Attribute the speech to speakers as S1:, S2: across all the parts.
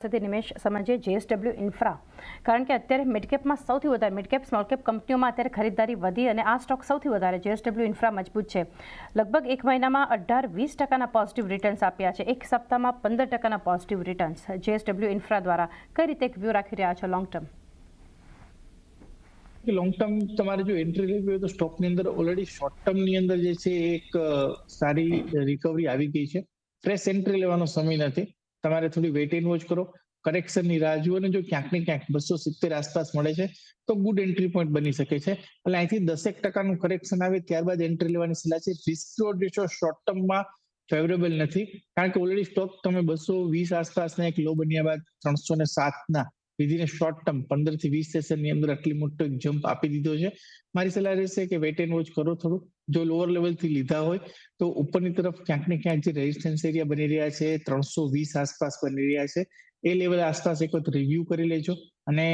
S1: સાથે નિમેશ સમજીએ JSW infra, કારણ કે અત્યારે મિડકેપમાં સૌથી વધારે મિડકેપ સ્મોલ કેપ કંપનીઓમાં અત્યારે ખરીદદારી વધી અને આ સ્ટોક સૌથી વધારે જેએસડબલ્યુ ઇન્ફ્રા મજબૂત છે. લગભગ એક મહિનામાં 18-20% પોઝિટિવ રિટર્ન્સ આપ્યા છે. એક સપ્તાહમાં 15% પોઝિટિવ રિટર્ન્સ જેએસડબલ્યુ ઇન્ફ્રા દ્વારા. કઈ રીતે એક વ્યૂ રાખી રહ્યા છો લોંગ ટર્મ?
S2: લોંગ ટર્મ તમારે જો એન્ટ્રી લેવી હોય તો સ્ટોકની અંદર ઓલરેડી શોર્ટ ટર્મની અંદર જે છે એક સારી રિકવરી આવી ગઈ છે. ફ્રેશ એન્ટ્રી લેવાનો સમય નથી. તમારે થોડી વેઇટ એન્ડ વોચ કરો, કરેક્શનની રાહ જુઓ, અને જો ક્યાંક ને ક્યાંક 270 આસપાસ મળે છે તો ગુડ એન્ટ્રી પોઈન્ટ બની શકે છે. એટલે અહીંથી 10% કરેક્શન આવે ત્યારબાદ એન્ટ્રી લેવાની સલાહ છે. રિસ્ક રેશિયો શોર્ટ ટર્મમાં ફેવરેબલ નથી, કારણ કે ઓલરેડી સ્ટોક તમે 220 આસપાસના એક લો બન્યા બાદ 307 વિધિન શોર્ટ ટર્મ 15 થી 20 સેશનની અંદર આટલી મોટો એક જમ્પ આપી દીધો છે. મારી સલાહ રહેશે કે વેઇટ એન્ડ વોચ કરો થોડું. જો લોઅર લેવલથી લીધા હોય તો ઉપરની તરફ ક્યાંક ને ક્યાંક જે રેઝિસ્ટન્સ એરિયા બની રહ્યા છે 320 આસપાસ બની રહ્યા છે, એ લેવલ આસપાસ એક વખત રિવ્યુ કરી લેજો. અને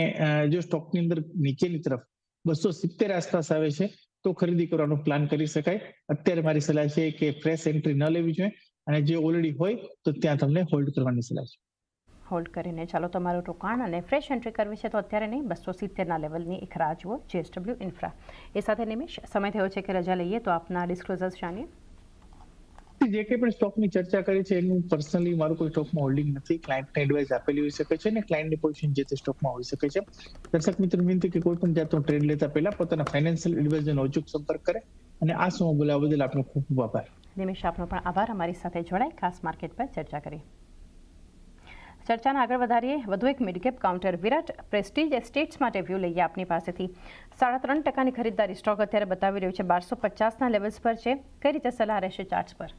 S2: જો સ્ટોકની અંદર નીચેની તરફ 270 આસપાસ આવે છે તો ખરીદી કરવાનો પ્લાન કરી શકાય. અત્યારે મારી સલાહ છે કે ફ્રેશ એન્ટ્રી ન લેવી જોઈએ, અને જે ઓલરેડી હોય તો ત્યાં તમને હોલ્ડ કરવાની સલાહ છે.
S1: હોલ્ડ કરીને ચાલો તમારું રોકાણ અને ફ્રેશ એન્ટ્રી કરવી છે તો અત્યારે નહીં, 270 લેવલની એક રાહ જુઓ જેએસડબલ્યુ ઇન્ફ્રા. એ સાથે નિમેશ, સમય થયો છે કે રજા લઈએ, તો આપના ડિસ્ક્લોઝર્સ જાણીએ.
S2: જે કંઈ પણ સ્ટોકની ચર્ચા કરી છે એનું પર્સનલી મારું કોઈ સ્ટોકમાં હોલ્ડિંગ નથી. ક્લાયન્ટને એડવાઇસ આપેલી હોઈ શકે છે અને ક્લાયન્ટની પોઝિશન જે તે સ્ટોકમાં હોઈ શકે છે. દર્શક મિત્રો વિનંતી કે કોઈ પણ જાતનો ટ્રેડ લેતા પહેલા પોતાના ફાઇનાન્શિયલ એડવાઇઝરનો અચૂક સંપર્ક કરે. અને આ સમય બોલાવવા બદલ આપનો ખૂબ ખૂબ આભાર.
S1: નિમેશ, આપનો પણ આભાર અમારી સાથે જોડાઈ ખાસ માર્કેટ પર ચર્ચા કરી. ચર્ચાને આગળ વધારીએ. વધુ એક મિડકેપ કાઉન્ટર વિરાટ પ્રેસ્ટીજ એસ્ટેટ્સ માટે વ્યૂ લઈએ આપની પાસેથી. 3.5% ખરીદદારી સ્ટોક અત્યારે બતાવી રહ્યું છે. 1250 લેવલ્સ પર છે. કઈ રીતે સલાહ રહેશે ચાર્ટ્સ પર?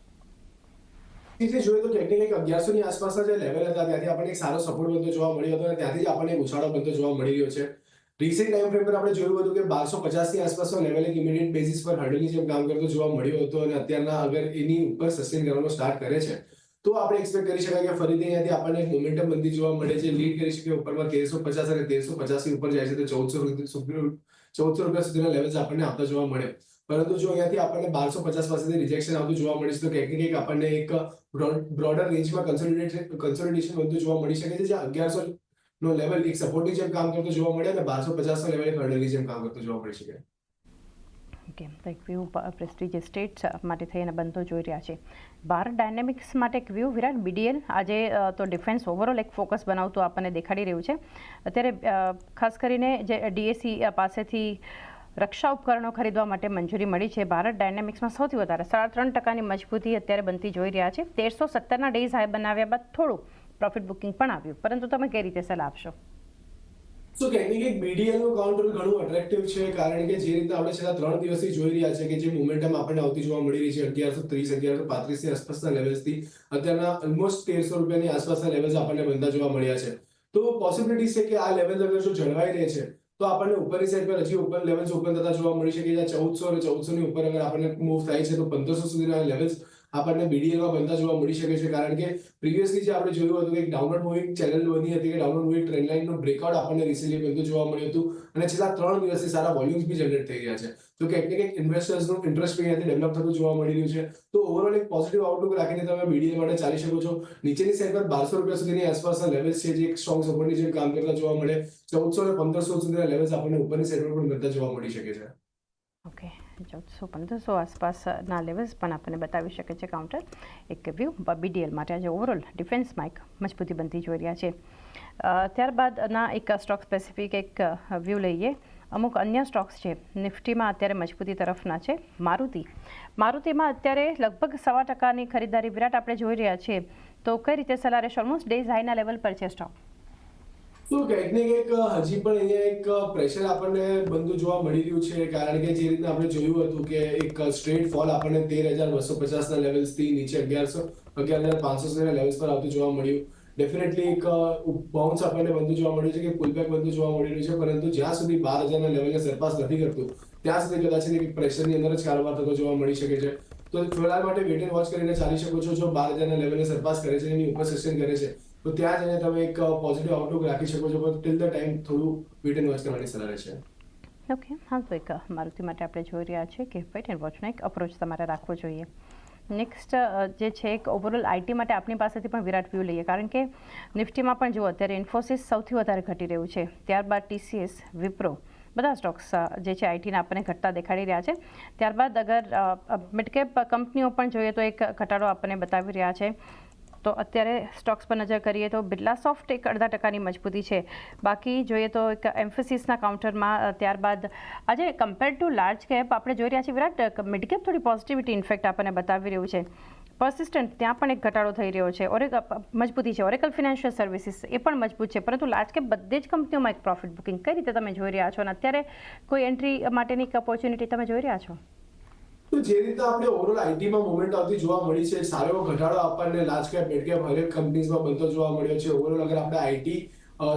S3: જોઈએ તો ટેકનિકલ 1100 ની આસપાસના જે લેવલ હતા ત્યાંથી આપણને એક સારો સપોર્ટ બનતો જોવા મળ્યો હતો અને ત્યાંથી જ આપણને ઉછાળો બનતો જોવા મળી રહ્યો છે. રિસેન્ટ ટાઈમ ફ્રેમ પર આપણે જોયું હતું કે 1250 ની આસપાસનો લેવલ એક ઇમિડિયેટ બેસિસ પર હર્ડલની જેમ કામ કરતો જોવા મળ્યો હતો, અને અત્યારના અગર એની ઉપર સસ્ટેન કરવાનો સ્ટાર્ટ કરે છે તો આપણે એક્સપેક્ટ કરી શકાય કે ફરીથી અહીંયાથી આપણને એક મોમેન્ટમ બનતી જોવા મળે છે. લીડ કરી શકે ઉપરમાં 1350 અને 1350 ની ઉપર જાય છે તો 1400 રૂપિયા સુધીના લેવલ્સ આપણને આપતા જોવા મળે. પરંતુ જો અહીંયાથી આપણને 1250 પાસેથી રિજેક્શન આવતું જોવા મળે છે તો ક્યાંક ને ક્યાંક આપણને એક બ્રોડર રેન્જમાં કન્સોલિડેશન બનતું જોવા મળી શકે છે, જ્યાં 1100 નો લેવલ એક સપોર્ટની જેમ કામ કરતો જોવા મળે અને 1250 નો લેવલ એક હર્ડલની જેમ કામ કરતો જોવા મળી શકે.
S1: ઓકે, તો એક વ્યૂ પ્રેસ્ટીજ એસ્ટેટ્સ માટે થઈને બનતો જોઈ રહ્યા છે. ભારત ડાયનેમિક્સ માટે એક વ્યૂ વિરાટ બીડીએલ આજે તો ડિફેન્સ ઓવરઓલ એક ફોકસ બનાવતું આપણને દેખાડી રહ્યું છે. અત્યારે ખાસ કરીને જે ડીએસી પાસેથી રક્ષા ઉપકરણો ખરીદવા માટે મંજૂરી મળી છે. ભારત ડાયનેમિક્સમાં સૌથી વધારે 3.5% મજબૂતી અત્યારે બનતી જોઈ રહ્યા છે. 1370 ડેઝ હાઈ બનાવ્યા બાદ થોડું પ્રોફિટ બુકિંગ પણ આવ્યું, પરંતુ તમે કઈ રીતે સલાહ આપશો?
S3: સો ટેકનિકલી બીડીએલ નું કાઉન્ટર ઘણું અટ્રેક્ટિવ છે, કારણ કે જે રીતે આપણે છેલ્લા 3 દિવસથી જોઈ રહ્યા છે કે જે મોમેન્ટમ આપણને આવતી જોવા મળી રહી છે 1130 1135 ની આસપાસના લેવલ્સથી અત્યારના ઓલમોસ્ટ 1300 રૂપિયાની આસપાસના લેવલ્સ આપણને બનતા જોવા મળ્યા છે. તો પોસિબિલિટી છે કે આ લેવલ અગર જો જળવાઈ રહે છે તો આપણને ઉપરની સાઈડ પર હજી ઉપર લેવલ્સ ઓપન થતા જોવા મળી શકે. જ્યાં 1400 અને 1400 ની ઉપર અગર આપણને મૂવ થાય છે તો 1500 સુધીના લેવલ્સ આપણને બીડીએલમાં બનતા જોવા મળી શકે છે, કારણ કે પ્રીવિયસલી જે આપણે જોયું હતું કે એક ડાઉનવર્ડ મૂવિંગ ચેનલ બની હતી કે ડાઉનવર્ડ મૂવિંગ ટ્રેન્ડ લાઇનનું બ્રેકઆઉટ આપણને રિસેન્ટલી બનતું જોવા મળ્યું હતું, અને છેલ્લા 3 દિવસથી સારા વોલ્યુમ્સ બી જનરેટ થઈ રહ્યા છે. તો ક્યાંક ને ક્યાંક ઇન્વેસ્ટર્સનું ઇન્ટરેસ્ટ બી અહીંયાથી ડેવલપ થતું જોવા મળી રહ્યું છે. તો ઓવરઓલ એક પોઝિટિવ આઉટલુક રાખીને તમે બીડીએલ માટે ચાલી શકો છો. નીચેની સાઈડ પર 1200 રૂપિયા સુધીની આસપાસના લેવલ્સ છે જે એક સ્ટ્રોંગ સપોર્ટની જેમ કામ કરતા જોવા મળે. 1400 અને 1500 સુધીના લેવલ્સ આપણને ઉપરની સાઈડ પર પણ બનતા જોવા મળી શકે છે.
S1: ઓકે, 1400-1500 આસપાસના લેવલ્સ પણ આપણને બતાવી શકે છે કાઉન્ટર. એક વ્યૂ બીડીએલ માટે આજે ઓવરઓલ ડિફેન્સમાં એક મજબૂતી બનતી જોઈ રહ્યા છે. ત્યારબાદના એક સ્ટોક સ્પેસિફિક એક વ્યૂ લઈએ. અમુક અન્ય સ્ટોક્સ છે નિફ્ટીમાં અત્યારે મજબૂતી તરફના છે. મારુતિમાં અત્યારે લગભગ 1.25% ખરીદારી વિરાટ આપણે જોઈ રહ્યા છીએ, તો કઈ રીતે સલાહ રહેશે? ઓલમોસ્ટ ડેઝ હાઈના લેવલ પર છે સ્ટોક.
S3: તો ક્યાંક ને ક્યાંક હજી પણ અહીંયા એક પ્રેશર આપણને બનતું જોવા મળી રહ્યું છે, કારણ કે જે રીતના આપણે જોયું હતું કે એક સ્ટ્રેટ ફોલ આપણને 13,250 ના લેવલ્સથી નીચે 11,500 સુધીના લેવલ્સ પર આવતું જોવા મળ્યું. ડેફિનેટલી એક બાઉન્સ આપણને બનતું જોવા મળ્યું છે કે પુલબેક બનતું જોવા મળી રહ્યું છે, પરંતુ જ્યાં સુધી 12,000 ના લેવલને સરપાસ નથી કરતું ત્યાં સુધી કદાચ એક પ્રેશરની અંદર જ કારોબાર થતો જોવા મળી શકે છે. તો ફિલહાલ માટે વેટ એન્ડ વોચ કરીને ચાલી શકો છો. જો 12,000 ના લેવલને સરપાસ કરે છે, એની ઉપર સસ્ટેન કરે છે તો ત્યાં જઈને તમે એક પોઝિટિવ આઉટલુક રાખી શકો છો, પણ ટિલ ધ ટાઈમ થોડું વેટ એન્ડ વોચ કરવાની સલાહ રહેશે.
S1: ઓકે, હા, તો એક મારુતિ માટે આપણે જોઈ રહ્યા છીએ કે વેટ એન્ડ વોચનો એક અપ્રોચ તમારે રાખવો જોઈએ. નેક્સ્ટ જે છે એક ઓવરઓલ આઈટી માટે આપની પાસેથી પણ વિરાટ વ્યૂ લઈએ, કારણ કે નિફ્ટીમાં પણ જુઓ અત્યારે ઇન્ફોસિસ સૌથી વધારે ઘટી રહ્યું છે, ત્યારબાદ TCS, વિપ્રો, બધા સ્ટોક્સ જે છે આઈટીના આપણને ઘટતા દેખાડી રહ્યા છે. ત્યારબાદ અગર મિડકેપ કંપનીઓ પણ જોઈએ તો એક ઘટાડો આપણને બતાવી રહ્યા છે. તો અત્યારે સ્ટોક્સ પર નજર કરીએ તો બિરલા સોફ્ટ એક 0.5% મજબૂતી છે. બાકી જોઈએ તો એક એમ્ફેસિસના કાઉન્ટરમાં, ત્યારબાદ આજે કમ્પેર ટુ લાર્જ કેપ આપણે જોઈ રહ્યા છીએ વિરાટ, મિડકેપ થોડી પોઝિટિવિટી ઇનફેક્ટ આપણને બતાવી રહ્યું છે. પરસિસ્ટન્ટ ત્યાં પણ એક ઘટાડો થઈ રહ્યો છે. મજબૂતી છે. ઓરેકલ ફિનાન્શિયલ સર્વિસીસ એ પણ મજબૂત છે, પરંતુ લાર્જ કેપ બધી જ કંપનીઓમાં એક પ્રોફિટ બુકિંગ કઈ રીતે તમે જોઈ રહ્યા છો, અને અત્યારે કોઈ એન્ટ્રી માટેની ઓપોર્ચ્યુનિટી તમે જોઈ રહ્યા છો?
S3: તો જે રીતે આપણે ઓવરઓલ આઈટીમાં મુવમેન્ટ આવતી જોવા મળી છે, સારો એવો ઘટાડો આપણને લાર્જ કેપ મિડ કેપ હરેક કંપનીઝમાં બનતો જોવા મળ્યો છે. ઓવરઓલ અગર આપણે આઈટી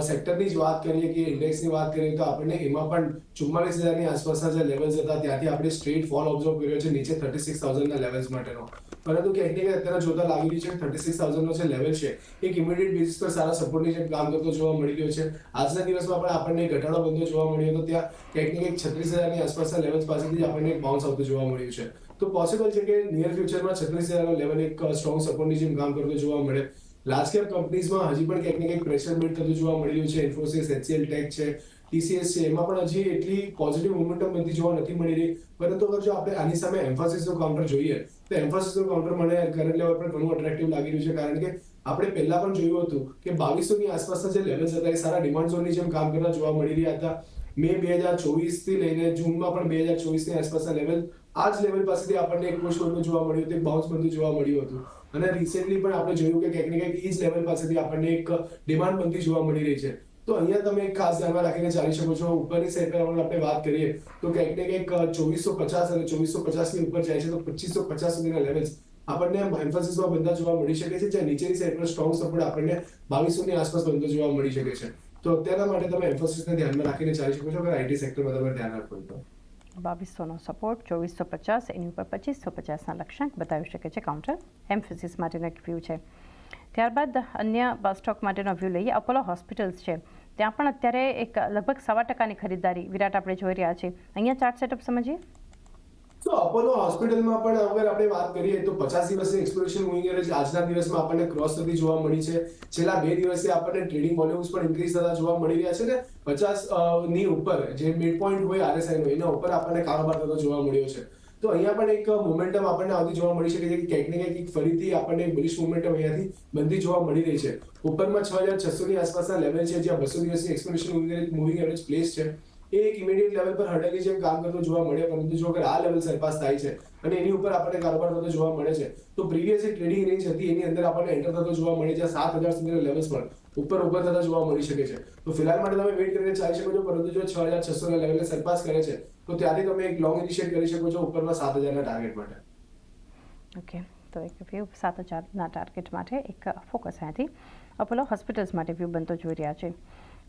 S3: સેક્ટરની જ વાત કરીએ કે ઇન્ડેક્સની વાત કરીએ તો આપણને એમાં પણ 44,000ની આસપાસના જે લેવલ્સ હતા ત્યાંથી આપણે સ્ટ્રેટ ફોલ ઓબ્ઝર્વ કર્યો છે નીચે 36,000ના લેવલ્સ માટેનો. પરંતુ ક્યાંક ને ક્યાંક અત્યારે જોતા લાગી રહ્યું છે 36,000નો જે લેવલ છે એક ઇમિડિયેટ બેસિસ પર સારા સપોર્ટની જેમ કામ કરતો જોવા મળી રહ્યો છે. આજના દિવસમાં પણ આપણને ઘટાડો બનતો જોવા મળ્યો હતો. ત્યાં ક્યાંક ને ક્યાંક 36,000ની આસપાસના લેવલ્સ પાસેથી આપણને એક બાઉન્સ આવતું જોવા મળ્યું છે. તો પોસિબલ છે કે નિયર ફ્યુચરમાં 36,000નો લેવલ એક સ્ટ્રોંગ સપોર્ટની જેમ કામ કરતો જોવા મળે. લાર્જ કેપ કંપનીઝમાં હજી પણ ક્યાંક ને ક્યાંક પ્રેશર બિલ્ડ થતું જોવા મળી રહ્યું છે. ઇન્ફોસિસ, HCL ટેક છે, TCS છે, એમાં પણ હજી એટલી પોઝિટિવ મોમેન્ટમ બનતી જોવા નથી મળી રહી. પરંતુ અગર જો આપણે આની સામે એમ્ફાસિસનું કાઉન્ટર જોઈએ તો એમ્ફાસિસનું કાઉન્ટર મને કરંટ લેવલ પર ઘણું અટ્રેક્ટિવ લાગી રહ્યું છે, કારણ કે આપણે પહેલા પણ જોયું હતું કે 2200ની આસપાસના જે લેવલ્સ હતા એ સારા ડિમાન્ડ ઝોનની જેમ કામ કરતા જોવા મળી રહ્યા હતા. મે 2024 થી લઈને જૂનમાં પણ 2024ની આસપાસના લેવલ આ જ લેવલ પાસેથી આપણને એક પુશ બનતું જોવા મળ્યું હતું, એક બાઉન્સ બનતું જોવા મળ્યું હતું. અને રિસેન્ટલી પણ આપણે જોયું કે ક્યાંક ને ક્યાંક એ જ લેવલ પાસેથી આપણને એક ડિમાન્ડ બનતી જોવા મળી રહી છે. તો અહીંયા તમે એક ખાસ ધ્યાનમાં રાખીને ચાલી શકો છો. ઉપરની સાઈડ પર આપણે વાત કરીએ તો ક્યાંક ને ક્યાંક 2450 અને 2450ની ઉપર જાય છે તો 2550 સુધીના લેવલ્સ આપણને એમ્ફાસિસમાં બનતા જોવા મળી શકે છે, જ્યાં નીચેની સાઈડ પર સ્ટ્રોંગ સપોર્ટ આપણને 2200ની આસપાસ બનતો જોવા મળી શકે છે. તો અત્યારના માટે તમે એમ્ફાસિસને ધ્યાનમાં રાખીને ચાલી શકો છો અગર આઈટી સેક્ટરમાં તમે ધ્યાન રાખો તો.
S1: 2200નો સપોર્ટ, 2450, એની ઉપર 2550ના લક્ષ્યાંક બતાવી શકે છે કાઉન્ટર. એમ્ફેસિસ માટેનો એક વ્યૂ છે. ત્યારબાદ અન્ય સ્ટોક માટેનો વ્યૂ લઈએ. અપોલો હોસ્પિટલ્સ છે, ત્યાં પણ અત્યારે એક લગભગ 1.25%ની ખરીદારી વિરાટ આપણે જોઈ રહ્યા છીએ. અહીંયા ચાર્ટ સેટઅપ સમજીએ
S3: તો અપોલો હોસ્પિટલમાં પણ અગર આપણે વાત કરીએ તો 50 દિવસની એક્સપિરેશન મૂવિંગ એવરેજ આજના દિવસમાં આપણને ક્રોસ થતી જોવા મળી છે. છેલ્લા 2 દિવસથી આપણને ટ્રેડિંગ વોલ્યુમ્સ પણ ઇન્ક્રીઝ થતા જોવા મળી રહ્યા છે ને 50 ની ઉપર જે મિડ પોઈન્ટ હોય RSI નો એના ઉપર આપણને કારોબાર થતો જોવા મળ્યો છે. તો અહીંયા પણ એક મોમેન્ટમ આપણને આવતી જોવા મળી શકે છે કે ક્યાંક ને ક્યાંક ફરીથી આપણને બુલિશ મોમેન્ટમ અહીંયાથી બનતી જોવા મળી રહી છે. ઉપરમાં 6600ની આસપાસના લેવલ છે જ્યાં 200 દિવસની એક્સપિરેશન મૂવિંગ એવરેજ પ્લેસ છે. એ એક ઇમિડિયેટ લેવલ પર હર્ડલની જેમ કામ કરતું જોવા મળે, પરંતુ જો અગર આ લેવલ સરપાસ થાય છે અને એની ઉપર આપણને કારોબાર થતો જોવા મળે છે તો પ્રીવિયસ જે ટ્રેડિંગ રેન્જ હતી એની અંદર આપણને એન્ટર થતો જોવા મળે છે. 7000 સુધીના લેવલ્સ પણ ઉપર થતા જોવા મળી શકે છે. તો ફિલહાલ માટે તમે વેઇટ કરીને ચાલી શકો છો, પરંતુ જો 6600 ના લેવલને સરપાસ કરે છે તો ત્યાંથી તમે એક લોંગ ઇનિશિયેટ કરી શકો છો ઉપરના 7000ના ટાર્ગેટ માટે.
S1: ઓકે, તો એક વ્યૂ 7000ના ટાર્ગેટ માટે એક ફોકસ અહીંયાથી અપોલો હોસ્પિટલ્સ માટે વ્યૂ બનતો જોઈ રહ્યા છે.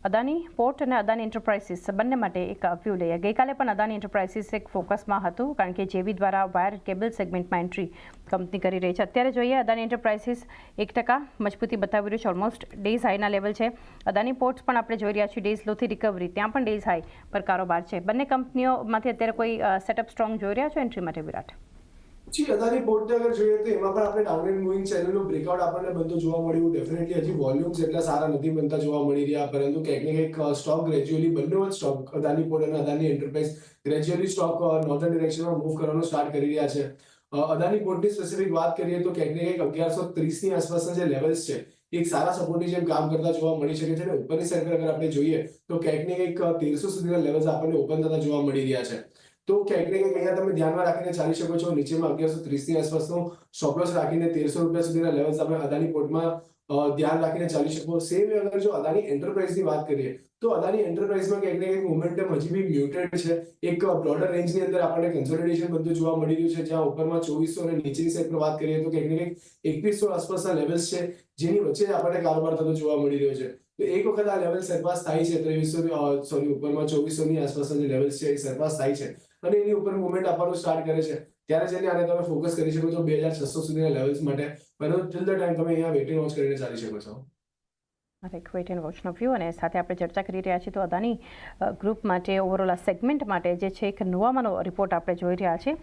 S1: અદાની પોર્ટ અને અદાની એન્ટરપ્રાઇઝિસ બંને માટે એક વ્યૂ લઈએ. ગઈકાલે પણ અદાની એન્ટરપ્રાઇઝિસ એક ફોકસમાં હતું, કારણ કે જેવી દ્વારા વાયર કેબલ સેગમેન્ટમાં એન્ટ્રી કંપની કરી રહી છે. અત્યારે જોઈએ અદાની એન્ટરપ્રાઇઝિસ 1% મજબૂતી બતાવી રહ્યું છે, ઓલમોસ્ટ ડેઝ હાઈના લેવલ છે. અદાની પોર્ટ્સ પણ આપણે જોઈ રહ્યા છીએ ડેઝ લોથી રિકવરી, ત્યાં પણ ડેઝ હાઈ પર કારોબાર છે. બંને કંપનીઓમાંથી અત્યારે કોઈ સેટઅપ સ્ટ્રોંગ જોઈ રહ્યા છો એન્ટ્રી માટે વિરાટ?
S3: જી, અદાની પોર્ટને અગર જોઈએ તો એમાં પણ આપણે ડાઉનલાઇન મૂવિંગ ચેનલનું બ્રેકઆઉટ આપણને બનતું જોવા મળ્યું. ડેફિનેટલી હજી વોલ્યુમ્સ એટલા સારા નથી બનતા જોવા મળી રહ્યા, પરંતુ ક્યાંક ને ક્યાંક સ્ટોક ગ્રેજ્યુઅલી બંને જ સ્ટોક અદાની પોર્ટ અને Adani enterprise gradually stock northern ડિરેક્શનમાં મૂવ કરવાનું સ્ટાર્ટ કરી રહ્યા છે. અદાની પોર્ટની સ્પેસિફિક વાત કરીએ તો ક્યાંક ને ક્યાંક 1130ની આસપાસના જે લેવલ્સ છે એક સારા સપોર્ટની જેમ કામ કરતા જોવા મળી શકે છે. અને ઉપરની સાઈડ પર અગર આપણે જોઈએ તો ક્યાંક ને ક્યાંક 1300 સુધીના લેવલ્સ આપણને ઓપન થતા જોવા મળી રહ્યા છે. તો ક્યાંક ને ક્યાંક અહીંયા તમે ધ્યાનમાં રાખીને ચાલી શકો છો. નીચેમાં 1130ની આસપાસનો સ્ટોપ લોસ રાખીને 1300 રૂપિયા સુધીના લેવલ્સ આપણે અદાની પોર્ટમાં ધ્યાન રાખીને ચાલી શકો. સેમ અગર જો અદાની એન્ટરપ્રાઇઝની વાત કરીએ તો અદાની એન્ટરપ્રાઇઝમાં ક્યાંક ને ક્યાંક મોમેન્ટમ હજી બી મ્યુટેડ છે. એક બ્રોડર રેન્જની અંદર આપણને કન્સોલિડેશન બનતું જોવા મળી રહ્યું છે, જ્યાં ઉપરમાં 2400 અને નીચેની સાઈડ પર વાત કરીએ તો ક્યાંક ને ક્યાંક 2100 આસપાસના લેવલ્સ છે, જેની વચ્ચે આપણને કારોબાર થતો જોવા મળી રહ્યો છે. તો એક વખત આ લેવલ સરપાસ થાય છે 2300 ઉપરમાં 2400ની આસપાસના જે લેવલ્સ છે એ સરપાસ થાય છે અને એની ઉપર મુવમેન્ટ આપવાનું સ્ટાર્ટ કરે છે, ત્યારે જઈને આને તમે ફોકસ કરી શકો છો 2600 સુધીના લેવલ્સ માટે. પરંતુ ટિલ ધ ટાઈમ તમે અહીંયા વેઇટ એન્ડ વોચ કરીને ચાલી શકો છો.
S1: એક વેઇટ એન્ડ વોચનો વ્યૂ અને સાથે આપણે ચર્ચા કરી રહ્યા છીએ તો અદાની ગ્રુપ માટે ઓવરઓલ આ સેગમેન્ટ માટે જે છે એક નવામાંનો રિપોર્ટ આપણે જોઈ રહ્યા છીએ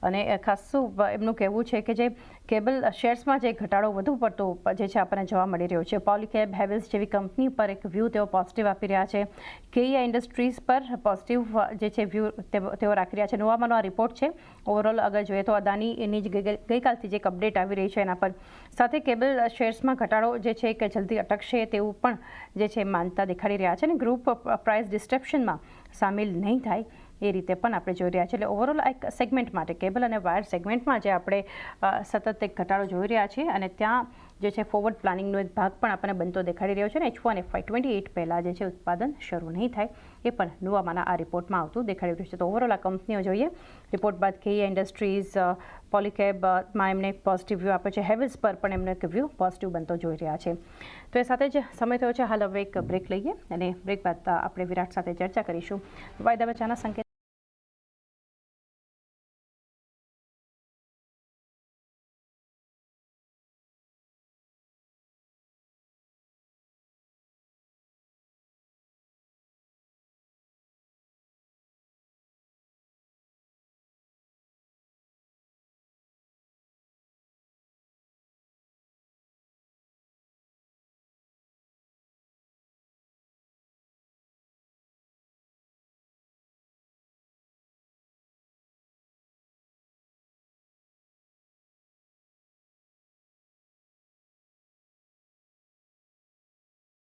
S1: અને ખાસું એમનું કહેવું છે કે જે કેબલ શેર્સમાં જે ઘટાડો વધુ પડતો જે છે આપણને જોવા મળી રહ્યો છે. પોલીકેબ, હેવેલ્સ જેવી કંપની પર એક વ્યૂ તેઓ પોઝિટિવ આપી રહ્યા છે. કેઇયા ઇન્ડસ્ટ્રીઝ પર પોઝિટિવ જે છે વ્યૂ તેઓ રાખી રહ્યા છે. નવામાંનો આ રિપોર્ટ છે. ઓવરઓલ અગર જોઈએ તો અદાનીની જ ગઈકાલથી જે એક અપડેટ આવી રહી છે એના પર સાથે કેબલ શેર્સમાં ઘટાડો જે છે કે જલ્દી અટકશે તેવું પણ જે છે માનતા દેખાડી રહ્યા છે અને ગ્રુપ પ્રાઇસ ડિસ્ટ્રપ્શનમાં સામેલ નહીં થાય એ રીતે પણ આપણે જોઈ રહ્યા છીએ. એટલે ઓવરઓલ એક સેગમેન્ટ માટે કેબલ અને વાયર સેગમેન્ટમાં જે આપણે સતત એક ઘટાડો જોઈ રહ્યા છીએ અને ત્યાં જે છે ફોરવર્ડ પ્લાનિંગનો એક ભાગ પણ આપણને બનતો દેખાડી રહ્યો છે અને H1 FY28 પહેલાં જે છે ઉત્પાદન શરૂ નહીં થાય એ પણ નવામાંના આ રિપોર્ટમાં આવતું દેખાડી રહ્યું છે. તો ઓવરઓલ આ કંપનીઓ જોઈએ રિપોર્ટ બાદ કેઇયા ઇન્ડસ્ટ્રીઝ, પોલીકેબમાં એમને એક પોઝિટિવ વ્યૂ આપ્યો છે. હેવેલ્સ પર પણ એમનો એક વ્યૂ પોઝિટિવ બનતો જોઈ રહ્યા છે. તો એ સાથે જ સમય થયો છે હાલ હવે એક બ્રેક લઈએ અને બ્રેક બાદ આપણે વિરાટ સાથે ચર્ચા કરીશું. વાયદા બચાના સંકેત